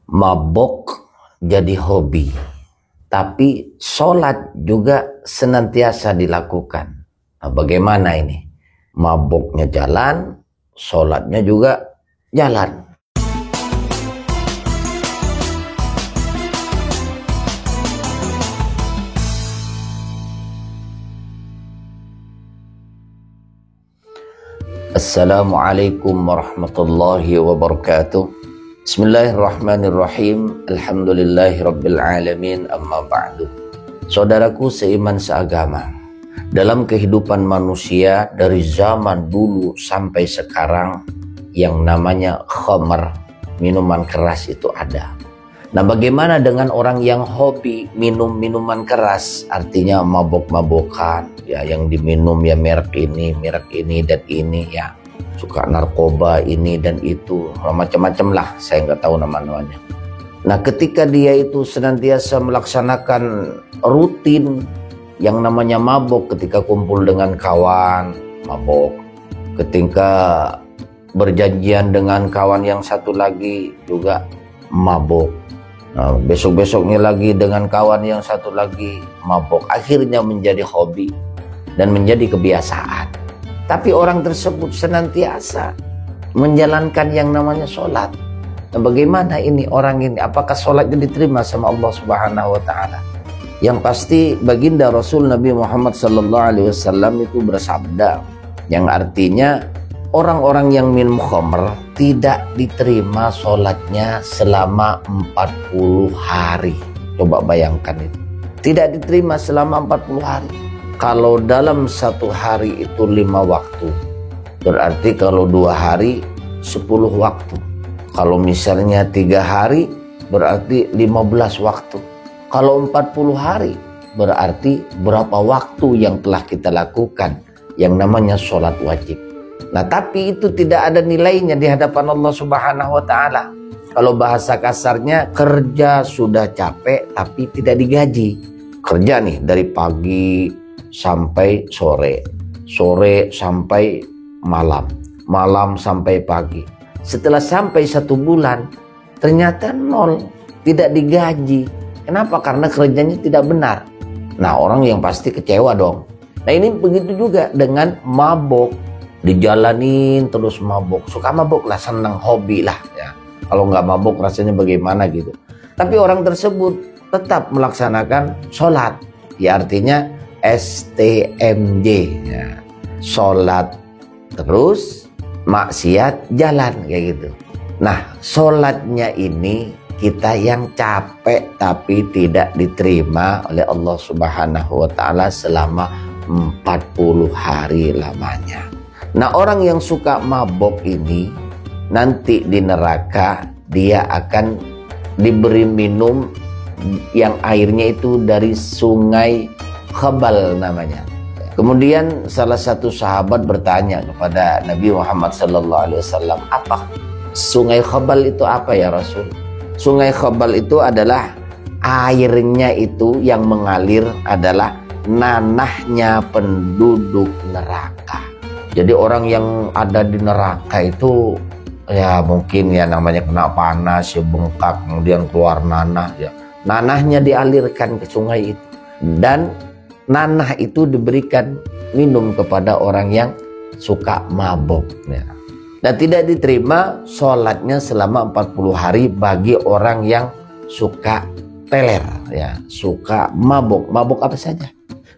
mabok jadi hobi, tapi sholat juga senantiasa dilakukan. Nah, bagaimana ini? Maboknya jalan, sholatnya juga jalan. Assalamualaikum warahmatullahi wabarakatuh. Bismillahirrahmanirrahim. Alhamdulillahirabbil alamin, amma ba'du. Saudaraku seiman seagama, dalam kehidupan manusia dari zaman dulu sampai sekarang yang namanya khamar, minuman keras itu ada. Nah, bagaimana dengan orang yang hobi minum minuman keras, artinya mabok-mabokan, ya, yang diminum ya merek ini dan ini, ya, suka narkoba ini dan itu, macam-macam lah, saya nggak tahu nama-namanya. Nah, ketika dia itu senantiasa melaksanakan rutin yang namanya mabok, ketika kumpul dengan kawan mabok, ketika berjanjian dengan kawan yang satu lagi juga mabok. Nah, besok-besoknya lagi dengan kawan yang satu lagi mabok, akhirnya menjadi hobi dan menjadi kebiasaan. Tapi orang tersebut senantiasa menjalankan yang namanya sholat. Nah, bagaimana ini orang ini? Apakah sholatnya diterima sama Allah Subhanahu wa Ta'ala? Yang pasti baginda Rasul Nabi Muhammad SAW itu bersabda, yang artinya orang-orang yang minum khamr tidak diterima sholatnya selama 40 hari. Coba bayangkan itu. Tidak diterima selama 40 hari. Kalau dalam satu hari itu 5 waktu, berarti kalau 2 hari 10 waktu. Kalau misalnya 3 hari berarti 15 waktu. Kalau 40 hari berarti berapa waktu yang telah kita lakukan yang namanya sholat wajib. Nah, tapi itu tidak ada nilainya di hadapan Allah Subhanahu wa Ta'ala. Kalau bahasa kasarnya, kerja sudah capek tapi tidak digaji. Kerja nih dari pagi sampai sore, sore sampai malam, malam sampai pagi. Setelah sampai 1 bulan, ternyata nol, tidak digaji. Kenapa? Karena kerjanya tidak benar. Nah, orang yang pasti kecewa dong. Nah, ini begitu juga dengan mabok. Dijalanin terus mabok, suka mabok lah, senang, hobi lah, ya. Kalau nggak mabok rasanya bagaimana gitu. Tapi orang tersebut tetap melaksanakan sholat, ya, artinya STMJ, ya. Sholat terus, maksiat jalan, kayak gitu. Nah, sholatnya ini kita yang capek tapi tidak diterima oleh Allah Subhanahu wa Ta'ala selama 40 hari lamanya. Nah, orang yang suka mabok ini nanti di neraka dia akan diberi minum yang airnya itu dari sungai Khabal namanya. Kemudian salah satu sahabat bertanya kepada Nabi Muhammad SAW, apa sungai Khabal itu apa ya Rasul? Sungai Khabal itu adalah airnya itu yang mengalir adalah nanahnya penduduk neraka. Jadi orang yang ada di neraka itu ya mungkin ya namanya kena panas, ya bengkak, kemudian keluar nanah, ya. Nanahnya dialirkan ke sungai itu. Dan nanah itu diberikan minum kepada orang yang suka mabok, ya. Dan tidak diterima sholatnya selama 40 hari bagi orang yang suka teler, ya, suka mabok. Mabok apa saja.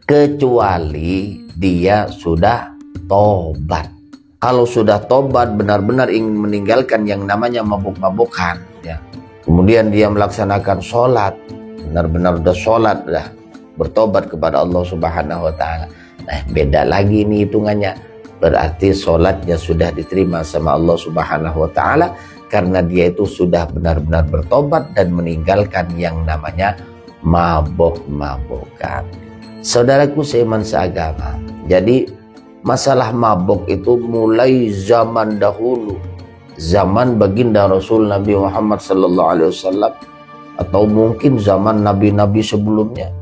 Kecuali dia sudah tobat. Kalau sudah tobat, benar-benar ingin meninggalkan yang namanya mabuk-mabukan, ya. Kemudian dia melaksanakan sholat, benar-benar udah sholat, dah bertobat kepada Allah Subhanahu wa Ta'ala. Nah, beda lagi ini hitungannya. Berarti sholatnya sudah diterima sama Allah Subhanahu wa Ta'ala karena dia itu sudah benar-benar bertobat dan meninggalkan yang namanya mabuk-mabukan. Saudaraku seiman seagama, jadi masalah mabok itu mulai zaman dahulu, zaman baginda Rasul Nabi Muhammad SAW, atau mungkin zaman nabi-nabi sebelumnya,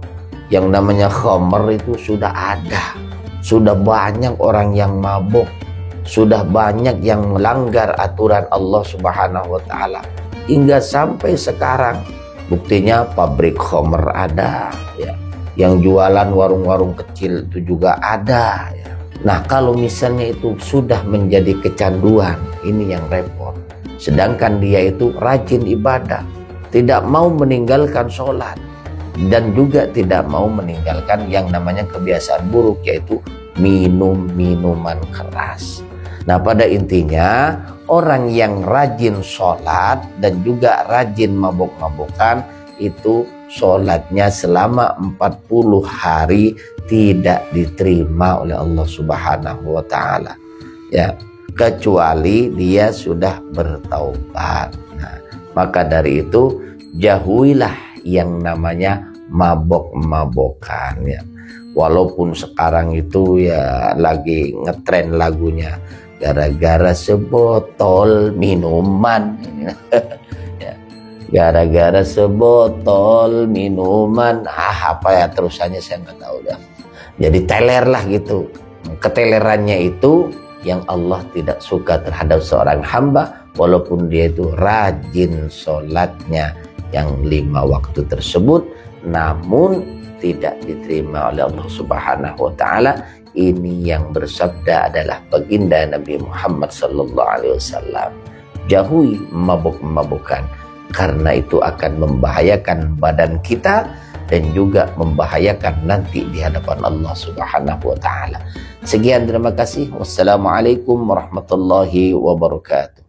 yang namanya khamr itu sudah ada. Sudah banyak orang yang mabok, sudah banyak yang melanggar aturan Allah Subhanahu wa Ta'ala. hingga sampai sekarang. Buktinya pabrik khamr ada, ya. Yang jualan warung-warung kecil itu juga ada, ya. Nah, kalau misalnya itu sudah menjadi kecanduan, ini yang repot. Sedangkan dia itu rajin ibadah, tidak mau meninggalkan sholat, dan juga tidak mau meninggalkan yang namanya kebiasaan buruk, yaitu minum minuman keras. Nah, pada intinya orang yang rajin sholat dan juga rajin mabuk-mabukan itu sholatnya selama 40 hari tidak diterima oleh Allah Subhanahu wa Ta'ala, ya, kecuali dia sudah bertaubat. Nah, maka dari itu jauhilah yang namanya mabok-mabokan, ya. Walaupun sekarang itu ya lagi ngetren lagunya gara-gara sebotol minuman. Ya, gara-gara sebotol minuman, apa ya terusannya saya nggak tahu dah. Jadi teler lah gitu. Ketelerannya itu yang Allah tidak suka terhadap seorang hamba, walaupun dia itu rajin sholatnya yang 5 waktu tersebut, namun tidak diterima oleh Allah Subhanahu wa Ta'ala. Ini yang bersabda adalah baginda Nabi Muhammad sallallahu alaihi wasallam, jauhi mabuk-mabukan, karena itu akan membahayakan badan kita dan juga membahayakan nanti di hadapan Allah Subhanahu wa Ta'ala. Sekian, terima kasih. Wassalamualaikum warahmatullahi wabarakatuh.